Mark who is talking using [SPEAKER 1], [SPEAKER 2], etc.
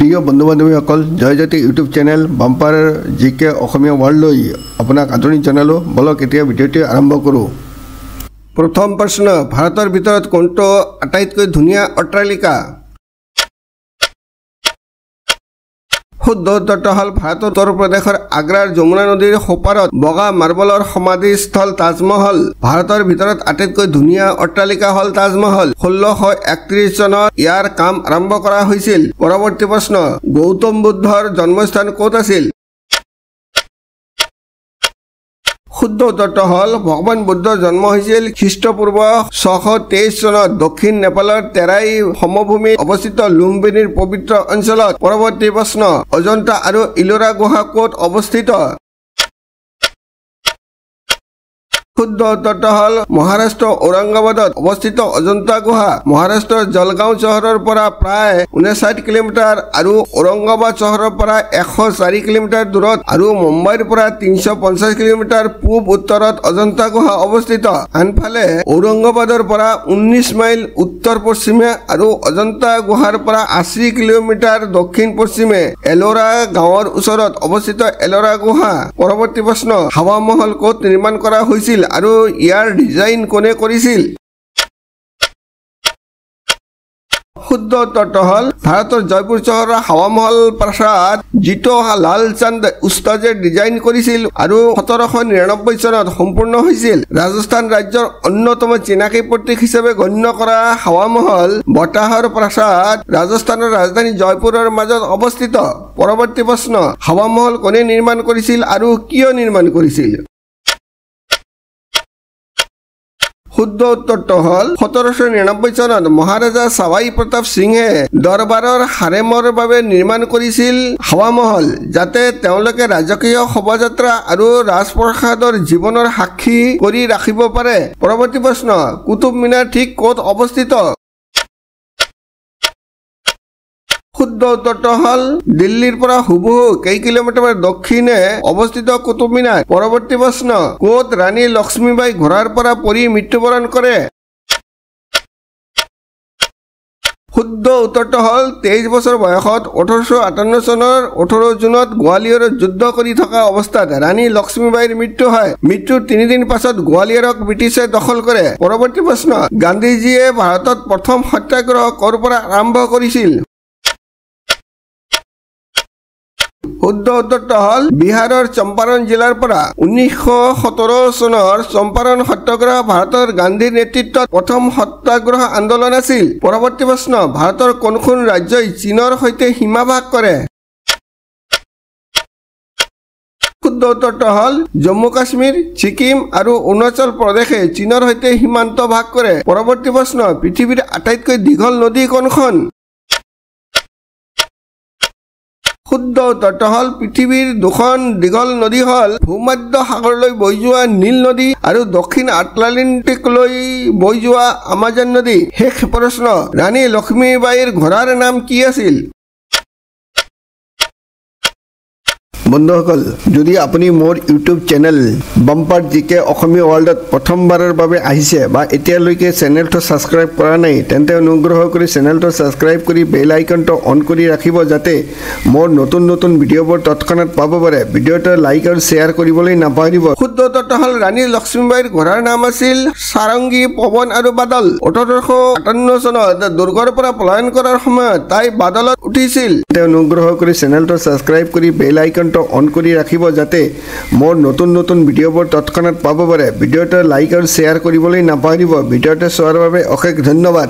[SPEAKER 1] প্ৰিয় বন্ধু বান্ধৱীসকল Joyjyoti YouTube channel bumper জিকে অসমীয়া ৱৰ্ল্ডলৈ আপোনাক আদৰণি জনালোঁ। বলক এতিয়া ভিডিঅ'টি আৰম্ভ কৰোঁ। প্ৰথম প্ৰশ্ন, ভাৰতৰ ভিতৰত কোনটো আটাইতকৈ ধুনীয়া অট্টালিকা? শুদ্ধ উত্তৰটো হ'ল ভাৰতৰ উত্তৰ প্ৰদেশৰ আগ্ৰাৰ যমুনা নদীৰ সোপাৰত বগা মাৰ্বলৰ সমাধিস্থল তাজমহল। ভাৰতৰ ভিতৰত আটাইতকৈ ধুনীয়া অট্টালিকা হ'ল তাজমহল। 1631 চনত ইয়াৰ কাম আৰম্ভ কৰা হৈছিল। পৰৱৰ্তী প্ৰশ্ন, গৌতম বুদ্ধৰ জন্মস্থান ক'ত আছিল? শুদ্ধ উত্তৰটো হ'ল ভগৱান বুদ্ধৰ জন্ম হৈছিল খ্ৰীষ্টপূৰ্ব 623 চনত দক্ষিণ নেপালৰ তেৰাই সমভূমিত অৱস্থিত লুম্বিনীৰ পবিত্ৰ অঞ্চলত। পৰৱৰ্তী প্ৰশ্ন, অজন্তা আৰু ইলোৰা গুহা ক'ত অৱস্থিত? শুদ্ধ উত্তৰটো হ'ল মহাৰাষ্ট্ৰৰ ঔৰংগাবাদত অৱস্থিত অজন্তা গুহা মহাৰাষ্ট্ৰৰ জলগাঁও চহৰৰ পৰা প্ৰায় 59 কিলোমিটাৰ আৰু ঔৰংগাবাদ চহৰৰ পৰা 104 কিলোমিটাৰ দূৰত আৰু মুম্বাইৰ পৰা 350 কিলোমিটাৰ পূব উত্তৰত অজন্তা গুহা অৱস্থিত। আনফালে ঔৰংগাবাদৰ পৰা 19 মাইল উত্তৰ পশ্চিমে আৰু অজন্তা গুহাৰ পৰা 80 কিলোমিটাৰ দক্ষিণ পশ্চিমে এলোৰা গাঁৱৰ ওচৰত অৱস্থিত এলোৰা গুহা। পৰৱৰ্তী প্ৰশ্ন, হাৱা মহল ক'ত নিৰ্মাণ কৰা হৈছিল আৰু ইয়াৰ ডিজাইন কোনে কৰিছিল? শুদ্ধ উত্তৰটো হ'ল ভাৰতৰ জয়পুৰ চহৰৰ হাৱা মহল প্ৰাসাদ, যিটো লালচান্দ উস্তাদে ডিজাইন কৰিছিল আৰু 1799 চনত সম্পূৰ্ণ হৈছিল। ৰাজস্থান ৰাজ্যৰ অন্যতম চিনাকি প্ৰতীক হিচাপে গণ্য কৰা হাৱা মহল বতাহৰ প্ৰাসাদ ৰাজস্থানৰ ৰাজধানী জয়পুৰৰ মাজত অৱস্থিত। পৰৱৰ্তী প্ৰশ্ন, হাৱা মহল কোনে নিৰ্মাণ কৰিছিল আৰু কিয় নিৰ্মাণ কৰিছিল? শুদ্ধ উত্তৰটো হ'ল 1799 চনত মহাৰাজা চাৱাই প্ৰতাপ সিংহে দৰবাৰৰ হাৰেমৰ বাবে নিৰ্মাণ কৰিছিল হাৱা মহল, যাতে তেওঁলোকে ৰাজকীয় শোভাযাত্ৰা আৰু ৰাজপ্ৰসাদৰ জীৱনৰ সাক্ষী কৰি ৰাখিব পাৰে। পৰৱৰ্তী প্ৰশ্ন, কুতুব মিনাৰ ঠিক ক'ত অৱস্থিত? শুদ্ধ উত্তৰটো হ'ল দিল্লীৰ পৰা হুবহু কেই কিলোমিটাৰ দক্ষিণে অৱস্থিত কুতুব মিনাৰ। পৰৱৰ্তী প্ৰশ্ন, ক'ত ৰাণী লক্ষ্মীবাই ঘোঁৰাৰ পৰা পৰি মৃত্যুবৰণ কৰে? শুদ্ধ উত্তৰটো হ'ল 23 বছৰ বয়সত 1858 চনৰ 18 জুনত গোৱালিয়ৰত যুদ্ধ কৰি থকা অৱস্থাত ৰাণী লক্ষ্মীবাইৰ মৃত্যু হয়। মৃত্যুৰ 3 দিন পাছত গোৱালিয়ৰক ব্ৰিটিছে দখল কৰে। পৰৱৰ্তী প্ৰশ্ন, গান্ধীজীয়ে ভাৰতত প্ৰথম সত্যাগ্ৰহ ক'ৰ পৰা আৰম্ভ কৰিছিল? শুদ্ধ উত্তৰটো হ'ল বিহাৰৰ চম্পাৰণ জিলাৰ পৰা। 1917 চনৰ চম্পাৰণ সত্যাগ্ৰহ ভাৰতৰ গান্ধীৰ নেতৃত্বত প্ৰথম সত্যাগ্ৰহ আন্দোলন আছিল। পৰৱৰ্তী প্ৰশ্ন, ভাৰতৰ কোনখন ৰাজ্যই চীনৰ সৈতে সীমা ভাগ কৰে? শুদ্ধ উত্তৰটো হ'ল জম্মু কাশ্মীৰ, ছিকিম আৰু অৰুণাচল প্ৰদেশে চীনৰ সৈতে সীমান্ত ভাগ কৰে। পৰৱৰ্তী প্ৰশ্ন, পৃথিৱীৰ আটাইতকৈ দীঘল নদী কোনখন? শুদ্ধ উত্তৰটো হ'ল পৃথিৱীৰ দুখন দীঘল নদী হ'ল ভূমধ্য সাগৰলৈ বৈ যোৱা নীল নদী আৰু দক্ষিণ আটলাণ্টিকলৈ বৈ যোৱা আমাজন নদী। শেষ প্ৰশ্ন, ৰাণী লক্ষ্মীবাইৰ ঘোঁৰাৰ নাম কি আছিল? বন্ধুসকল, যদি আপুনি মোৰ ইউটিউব চেনেল বাম্পাৰ জিকে অসমীয়া ৱৰ্ল্ডত প্ৰথমবাৰৰ বাবে আহিছে বা এতিয়ালৈকে চেনেলটো ছাবস্ক্ৰাইব কৰা নাই, তেন্তে অনুগ্ৰহ কৰি চেনেলটো ছাবস্ক্ৰাইব কৰি বেল আইকনটো অন কৰি ৰাখিব, যাতে মোৰ নতুন নতুন ভিডিঅ'বোৰ তৎক্ষণাত পাব পাৰে। ভিডিঅ'টো লাইক আৰু শ্বেয়াৰ কৰিবলৈ নাপাহৰিব। শুদ্ধ উত্তৰটো হ'ল ৰাণী লক্ষ্মীবাইৰ ঘোঁৰাৰ নাম আছিল সাৰংগী, পৱন আৰু বাদল। 1858 চনত দুৰ্গৰ পৰা পলায়ন কৰাৰ সময়ত তাই বাদলত উঠিছিল। অনুগ্ৰহ কৰি চেনেলটো ছাবস্ক্ৰাইব কৰি বেল আইকনটো অন কৰি ৰাখিব, যাতে মোৰ নতুন নতুন ভিডিঅ'বোৰ তৎক্ষণাত পাব পাৰে। ভিডিঅ'টো লাইক আৰু শ্বেয়াৰ কৰিবলৈ নাপাহৰিব। ভিডিঅ'টো চোৱাৰ বাবে অশেষ ধন্যবাদ।